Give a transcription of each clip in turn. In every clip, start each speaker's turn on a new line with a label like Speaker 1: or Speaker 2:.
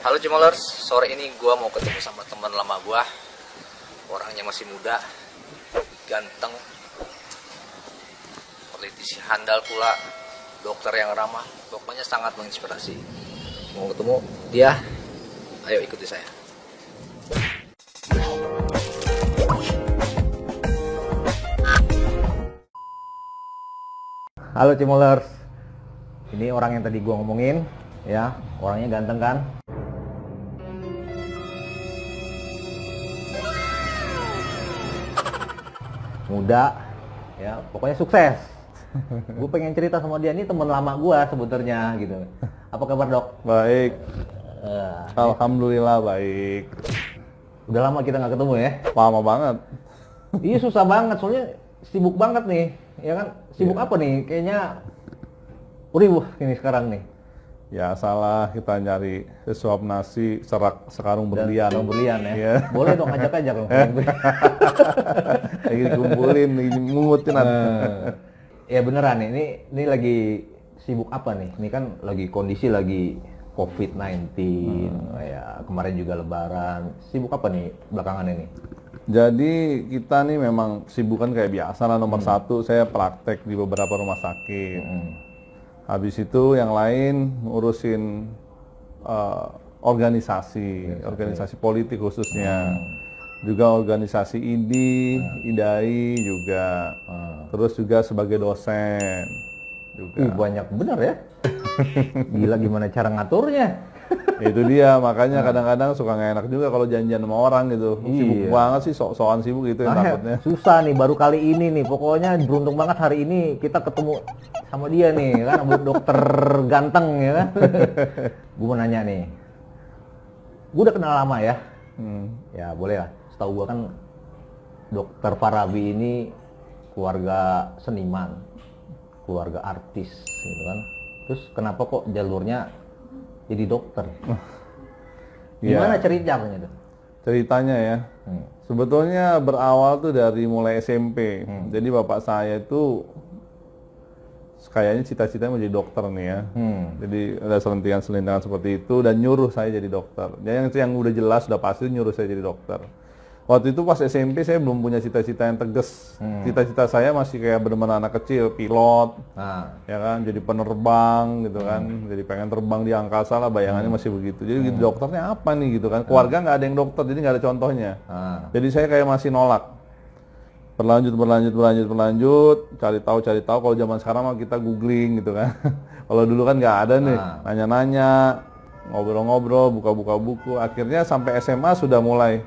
Speaker 1: Halo Cimolers, sore ini gue mau ketemu sama teman lama gue. Orangnya masih muda, ganteng, politisi handal pula, dokter yang ramah, pokoknya sangat menginspirasi. Mau ketemu dia? Ayo ikuti saya. Halo Cimolers, ini orang yang tadi gue ngomongin, ya, orangnya ganteng kan? Muda, ya, pokoknya sukses. Gue pengen cerita sama dia, ini teman lama gue sebetulnya gitu. Apa kabar dok?
Speaker 2: Baik, alhamdulillah baik.
Speaker 1: Udah lama kita nggak ketemu ya?
Speaker 2: Lama banget.
Speaker 1: Iya susah banget, soalnya sibuk banget nih, ya kan? Sibuk apa nih? Kayaknya ribuh ini sekarang nih.
Speaker 2: Ya salah, kita nyari sesuap nasi sekarung berlian.
Speaker 1: Sekarung berlian ya?
Speaker 2: Iya.
Speaker 1: Boleh dong, ajak aja dong.
Speaker 2: Lagi dikumpulin, mungutin.
Speaker 1: Ya beneran nih, ini lagi sibuk apa nih? Ini kan lagi kondisi lagi COVID-19, ya kemarin juga Lebaran. Sibuk apa nih belakangan ini?
Speaker 2: Jadi kita nih memang sibukan kayak biasa lah. Nomor satu, saya praktek di beberapa rumah sakit. Habis itu yang lain ngurusin organisasi politik khususnya. Juga organisasi IDAI juga. Terus juga sebagai dosen juga.
Speaker 1: Banyak bener ya. Gila, gimana cara ngaturnya?
Speaker 2: Itu dia, makanya kadang-kadang suka nggak enak juga kalau janjian sama orang gitu. Sibuk banget sih, sok-sokan sibuk gitu ya takutnya.
Speaker 1: Susah nih, baru kali ini nih. Pokoknya beruntung banget hari ini kita ketemu sama dia nih, kan, dokter ganteng ya kan. Gue mau nanya nih, gue udah kenal lama ya. Ya boleh lah. Setahu gue kan dokter Farabi ini keluarga seniman, keluarga artis gitu kan. Terus kenapa kok jalurnya jadi dokter? Gimana ceritanya tuh?
Speaker 2: Ceritanya ya, sebetulnya berawal tuh dari mulai SMP. Jadi bapak saya itu kayaknya cita-citanya mau jadi dokter nih ya. Jadi ada selentingan-selentingan seperti itu dan nyuruh saya jadi dokter. Yang udah jelas, udah pasti nyuruh saya jadi dokter. Waktu itu pas SMP saya belum punya cita-cita yang tegas. Cita-cita saya masih kayak benar-benar anak kecil, pilot, ya kan, jadi penerbang gitu kan, jadi pengen terbang di angkasa lah, bayangannya masih begitu. Jadi dokternya apa nih gitu kan? Keluarga nggak ada yang dokter, jadi nggak ada contohnya. Jadi saya kayak masih nolak. Berlanjut, cari tahu. Kalau zaman sekarang mah kita googling gitu kan. Kalau dulu kan nggak ada nih, nanya-nanya, ngobrol-ngobrol, buka-buka buku. Akhirnya sampai SMA sudah mulai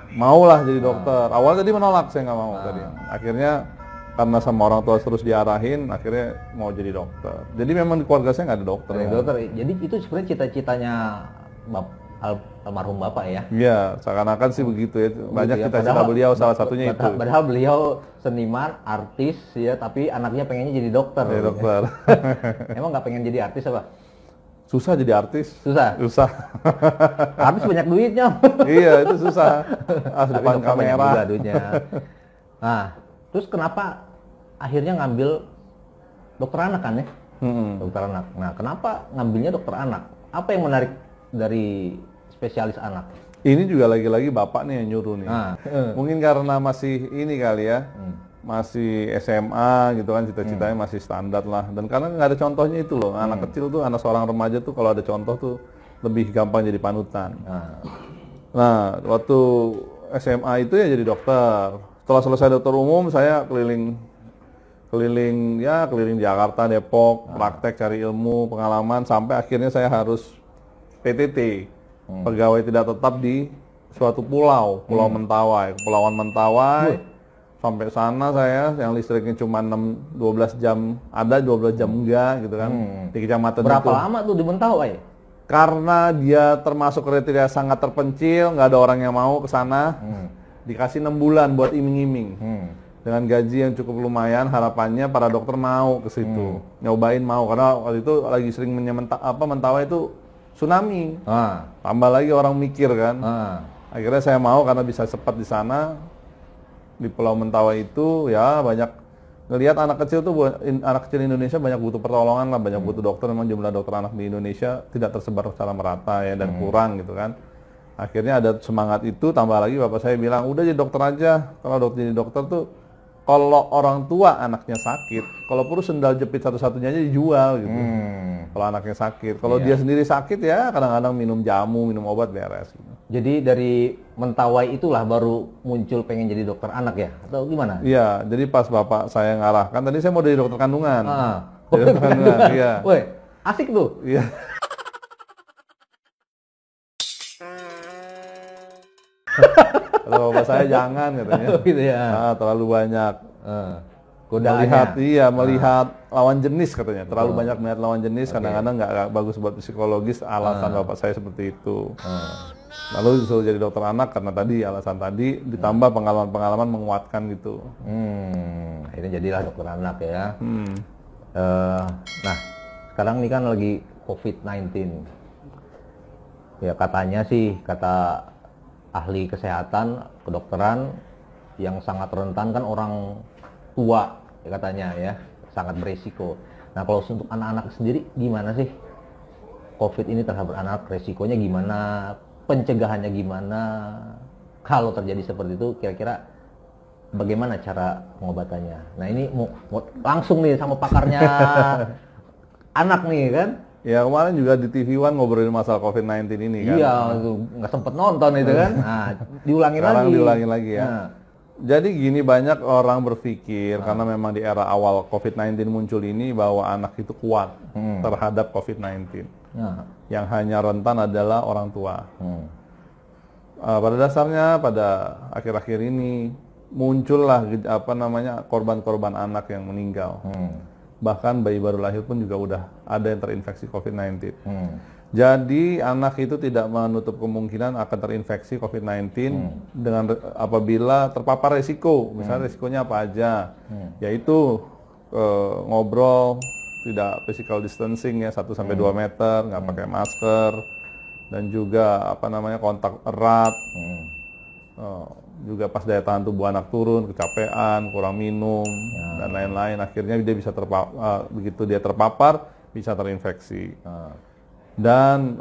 Speaker 2: maulah jadi dokter. Awalnya tadi menolak, saya nggak mau tadi. Akhirnya karena sama orang tua terus diarahin, akhirnya mau jadi dokter. Jadi memang di keluarga saya nggak ada dokter.
Speaker 1: Dokter. Jadi itu sebenarnya cita-citanya almarhum bapak ya?
Speaker 2: Iya, seakan-akan sih begitu ya. Banyak cita-cita beliau, salah satunya itu.
Speaker 1: Padahal beliau seniman, artis ya, tapi anaknya pengennya jadi dokter.
Speaker 2: Jadi dokter.
Speaker 1: Emang nggak pengen jadi artis apa?
Speaker 2: Susah jadi artis.
Speaker 1: Susah. Artis banyak duitnya.
Speaker 2: Iya, itu susah. Depan kamera.
Speaker 1: Duitnya. Nah, terus kenapa akhirnya ngambil dokter anak kan ya? Dokter anak. Nah, kenapa ngambilnya dokter anak? Apa yang menarik dari spesialis anak?
Speaker 2: Ini juga lagi-lagi bapak nih yang nyuruh nih. Mungkin karena masih ini kali ya. Masih SMA gitu kan, cita-citanya masih standar lah, dan karena nggak ada contohnya itu loh, anak kecil tuh, anak seorang remaja tuh kalau ada contoh tuh lebih gampang jadi panutan. Nah, waktu SMA itu ya jadi dokter. Setelah selesai dokter umum, saya keliling Jakarta, Depok, praktek, cari ilmu, pengalaman, sampai akhirnya saya harus PTT, pegawai tidak tetap di suatu pulau Mentawai, Kepulauan Mentawai. Sampai sana saya, yang listriknya cuma 12 jam ada, 12 jam enggak gitu kan, di kecamatan.
Speaker 1: Berapa lama tuh di Mentawai?
Speaker 2: Karena dia termasuk kriteria sangat terpencil, nggak ada orang yang mau ke sana. Dikasih 6 bulan buat iming-iming. Dengan gaji yang cukup lumayan, harapannya para dokter mau ke situ. Nyobain mau, karena waktu itu lagi sering Mentawai itu tsunami. Tambah lagi orang mikir kan. Akhirnya saya mau karena bisa cepat di sana. Di Pulau Mentawai itu ya banyak ngelihat anak kecil tuh, anak kecil Indonesia banyak butuh pertolongan lah, banyak butuh dokter. Memang jumlah dokter anak di Indonesia tidak tersebar secara merata ya, dan kurang gitu kan. Akhirnya ada semangat itu, tambah lagi bapak saya bilang, udah jadi dokter aja. Kalau jadi dokter tuh, kalau orang tua anaknya sakit, kalau perlu sendal jepit satu-satunya aja dijual gitu. Kalau anaknya sakit, kalau dia sendiri sakit ya kadang-kadang minum jamu, minum obat beres. Gitu.
Speaker 1: Jadi dari mentawai itulah baru muncul pengen jadi dokter anak ya, atau gimana?
Speaker 2: Iya, jadi pas bapak saya ngarahkan, tadi saya mau jadi dokter kandungan. Jadi dokter
Speaker 1: kandungan, iya. Woi, asik tuh.
Speaker 2: Iya. Kalau bapak saya jangan katanya.
Speaker 1: Gitu ya.
Speaker 2: Nah, terlalu banyak.
Speaker 1: Godaannya.
Speaker 2: Melihat lawan jenis katanya. Terlalu banyak melihat lawan jenis, kadang-kadang nggak bagus buat psikologis. Alasan bapak saya seperti itu. Lalu disuruh jadi dokter anak karena tadi alasan tadi, ditambah pengalaman-pengalaman menguatkan gitu.
Speaker 1: Akhirnya jadilah dokter anak ya. Nah, sekarang ini kan lagi COVID-19. Ya katanya sih, kata ahli kesehatan, kedokteran, yang sangat rentan kan orang tua ya katanya ya, sangat beresiko. Nah kalau untuk anak-anak sendiri gimana sih COVID ini terhadap anak, resikonya gimana, pencegahannya gimana? Kalau terjadi seperti itu kira-kira bagaimana cara pengobatannya? Nah ini mau langsung nih sama pakarnya anak nih kan?
Speaker 2: Ya kemarin juga di TV One ngobrolin masalah COVID-19 ini kan.
Speaker 1: Iya, nggak sempet nonton itu kan. Nah, diulangin lagi
Speaker 2: ya. Nah. Jadi gini, banyak orang berpikir karena memang di era awal COVID-19 muncul ini bahwa anak itu kuat terhadap COVID-19. Yang hanya rentan adalah orang tua. Pada dasarnya pada akhir-akhir ini muncullah korban-korban anak yang meninggal. Bahkan bayi baru lahir pun juga udah ada yang terinfeksi COVID-19. Jadi anak itu tidak menutup kemungkinan akan terinfeksi COVID-19 dengan apabila terpapar resiko. Misalnya resikonya apa aja? Yaitu ngobrol, tidak physical distancing ya, 1-2 meter, nggak pakai masker, dan juga kontak erat. Juga pas daya tahan tubuh anak turun, kecapean, kurang minum, dan lain-lain. Akhirnya dia bisa begitu dia terpapar, bisa terinfeksi. Dan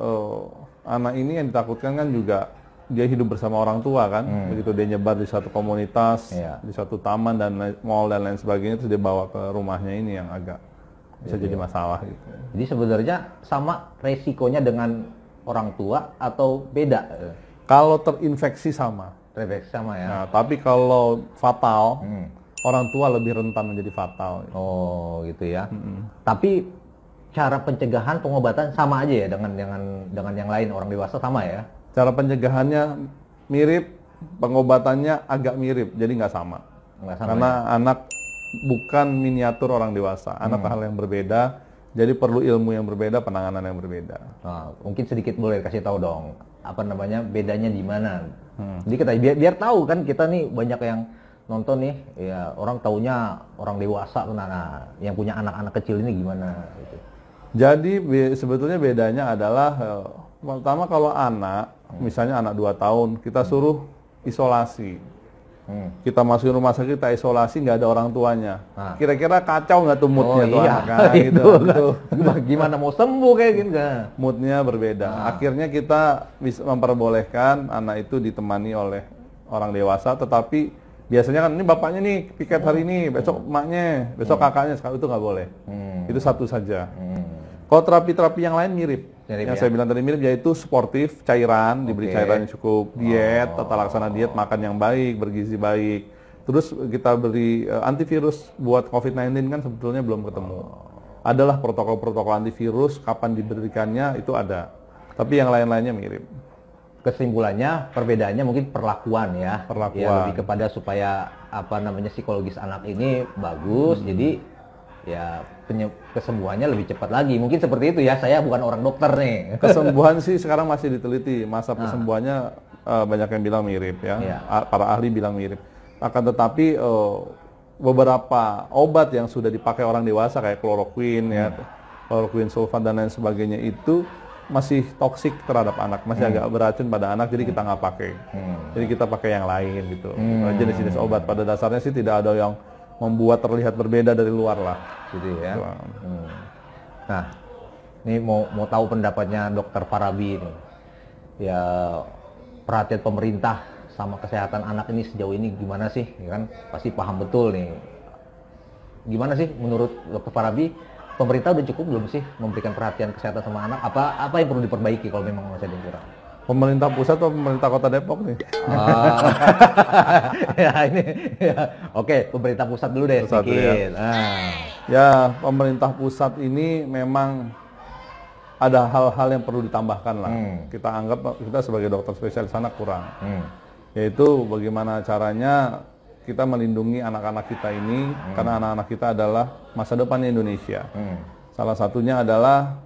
Speaker 2: anak ini yang ditakutkan kan juga dia hidup bersama orang tua kan. Begitu dia nyebar di satu komunitas, di satu taman dan mall dan lain sebagainya, terus dia bawa ke rumahnya, ini yang agak bisa jadi masalah gitu.
Speaker 1: Jadi sebenarnya sama resikonya dengan orang tua atau beda?
Speaker 2: Kalau terinfeksi sama.
Speaker 1: Ya.
Speaker 2: Nah, tapi kalau fatal, orang tua lebih rentan menjadi fatal.
Speaker 1: Oh, gitu ya. Tapi cara pencegahan, pengobatan sama aja ya dengan yang lain, orang dewasa sama ya?
Speaker 2: Cara pencegahannya mirip, pengobatannya agak mirip, jadi nggak sama. Karena ya? Anak bukan miniatur orang dewasa, anak hal yang berbeda, jadi perlu ilmu yang berbeda, penanganan yang berbeda.
Speaker 1: Nah, mungkin sedikit boleh kasih tahu dong, bedanya di mana? Jadi kita biar tahu kan, kita nih banyak yang nonton nih, ya orang taunya orang dewasa, nah yang punya anak-anak kecil ini gimana gitu.
Speaker 2: Jadi sebetulnya bedanya adalah pertama kalau anak, misalnya anak 2 tahun, kita suruh isolasi. Kita masukin rumah sakit, kita isolasi, nggak ada orang tuanya. Kira-kira kacau nggak tuh moodnya tuh anak? Nah, gitu.
Speaker 1: Gimana mau sembuh kayak gitu?
Speaker 2: Moodnya berbeda. Akhirnya kita bisa memperbolehkan anak itu ditemani oleh orang dewasa, tetapi biasanya kan ini bapaknya nih piket hari ini, besok emaknya, besok kakaknya, sekarang itu nggak boleh. Itu satu saja. Kalau terapi-terapi yang lain mirip yang saya bilang tadi mirip, yaitu sportif, cairan, diberi cairan yang cukup, diet, tata laksana diet, makan yang baik, bergizi baik. Terus kita beri antivirus buat COVID-19 kan sebetulnya belum ketemu. Adalah protokol-protokol antivirus, kapan diberikannya itu ada. Tapi yang lain-lainnya mirip.
Speaker 1: Kesimpulannya, perbedaannya mungkin perlakuan ya.
Speaker 2: Perlakuan.
Speaker 1: Ya, lebih kepada supaya psikologis anak ini bagus, jadi ya kesembuhannya lebih cepat lagi. Mungkin seperti itu ya, saya bukan orang dokter nih.
Speaker 2: Kesembuhan sih sekarang masih diteliti, masa kesembuhannya banyak yang bilang mirip ya. Para ahli bilang mirip. Akan tetapi beberapa obat yang sudah dipakai orang dewasa kayak kloroquine ya, kloroquine sulfat dan lain sebagainya itu masih toksik terhadap anak, masih agak beracun pada anak, jadi kita nggak pakai. Jadi kita pakai yang lain gitu. Jenis-jenis obat pada dasarnya sih tidak ada yang membuat terlihat berbeda dari luar lah.
Speaker 1: Gitu ya. Nah, ini mau tahu pendapatnya Dokter Farabi ini. Ya, perhatian pemerintah sama kesehatan anak ini sejauh ini gimana sih? Ya kan pasti paham betul nih. Gimana sih menurut Dokter Farabi, pemerintah udah cukup belum sih memberikan perhatian kesehatan sama anak? Apa yang perlu diperbaiki kalau memang masih ada yang kurang?
Speaker 2: Pemerintah pusat atau pemerintah Kota Depok nih?
Speaker 1: Ya ini, ya. Oke, pemerintah pusat dulu deh
Speaker 2: Pusat dulu ya.
Speaker 1: sedikit.
Speaker 2: Ya, pemerintah pusat ini memang ada hal-hal yang perlu ditambahkan lah. Kita anggap kita sebagai dokter spesialis anak kurang. Yaitu bagaimana caranya kita melindungi anak-anak kita ini, karena anak-anak kita adalah masa depan Indonesia. Salah satunya adalah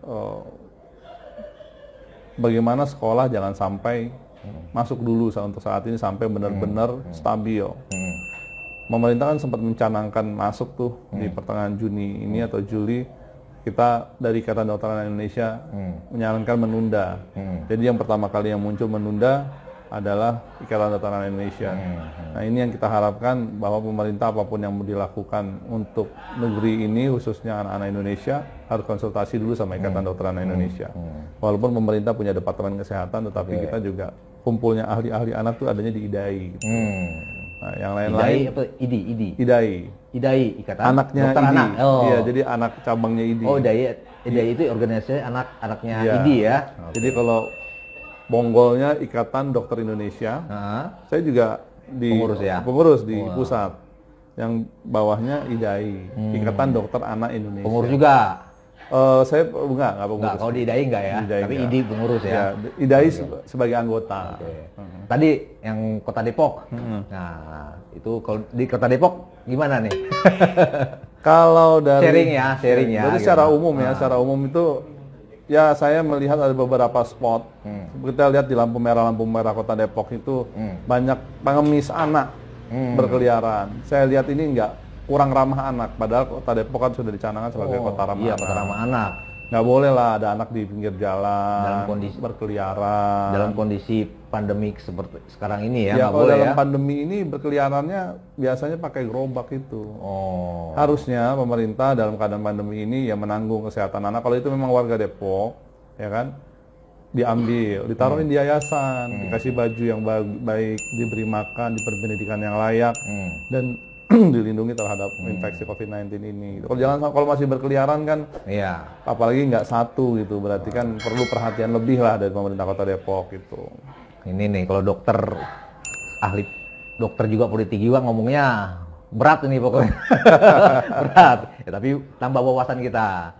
Speaker 2: bagaimana sekolah jangan sampai masuk dulu untuk saat ini sampai benar-benar stabil. Pemerintah kan sempat mencanangkan masuk tuh di pertengahan Juni ini atau Juli. Kita dari Ikatan Dokter Anak Indonesia menyarankan menunda. Jadi yang pertama kali yang muncul menunda adalah Ikatan Dokter Anak Indonesia. Nah, ini yang kita harapkan bahwa pemerintah apapun yang mau dilakukan untuk negeri ini, khususnya anak-anak Indonesia, harus konsultasi dulu sama Ikatan Dokter Anak Indonesia. Walaupun pemerintah punya departemen kesehatan, tetapi kita juga kumpulnya ahli-ahli anak tuh adanya di IDAI. Gitu. Nah, yang lain-lain.
Speaker 1: IDAI apa? IDI.
Speaker 2: IDAI,
Speaker 1: Ikatan
Speaker 2: anaknya
Speaker 1: Dokter
Speaker 2: IDI.
Speaker 1: Anak. Oh.
Speaker 2: Iya, jadi anak cabangnya IDI.
Speaker 1: Oh, IDAI itu organisasi anaknya IDI ya.
Speaker 2: Jadi kalau bonggolnya Ikatan Dokter Indonesia, saya juga di pengurus di pusat, yang bawahnya IDAI, Ikatan Dokter Anak Indonesia.
Speaker 1: Pengurus juga?
Speaker 2: Saya enggak pengurus.
Speaker 1: Enggak, kalau di IDAI enggak ya, tapi IDI pengurus ya.
Speaker 2: IDAI sebagai anggota.
Speaker 1: Tadi yang Kota Depok, nah itu kalau di Kota Depok gimana nih?
Speaker 2: Kalau dari
Speaker 1: sharing ya.
Speaker 2: Jadi secara umum secara umum itu ya saya melihat ada beberapa spot. Kita lihat di lampu merah Kota Depok itu banyak pengemis anak berkeliaran. Saya lihat ini kurang ramah anak. Padahal Kota Depok kan sudah dicanangkan sebagai kota ramah anak.
Speaker 1: Kota ramah anak.
Speaker 2: Nggak boleh lah ada anak di pinggir jalan dalam kondisi berkeliaran.
Speaker 1: Dalam kondisi pandemik seperti sekarang ini ya.
Speaker 2: Ya, kalau
Speaker 1: boleh
Speaker 2: dalam pandemi ini berkeliarannya biasanya pakai gerobak itu. Harusnya pemerintah dalam keadaan pandemi ini ya menanggung kesehatan anak. Kalau itu memang warga Depok, ya kan, diambil, ditaruhin di yayasan, dikasih baju yang baik, diberi makan, diberi pendidikan yang layak, dan dilindungi terhadap infeksi COVID-19 ini. Kalau masih berkeliaran kan, apalagi nggak satu gitu, berarti kan perlu perhatian lebih lah dari pemerintah Kota Depok gitu.
Speaker 1: Ini nih kalau ahli dokter juga politik juga ngomongnya berat ini pokoknya. Berat. Ya, tapi tambah wawasan kita.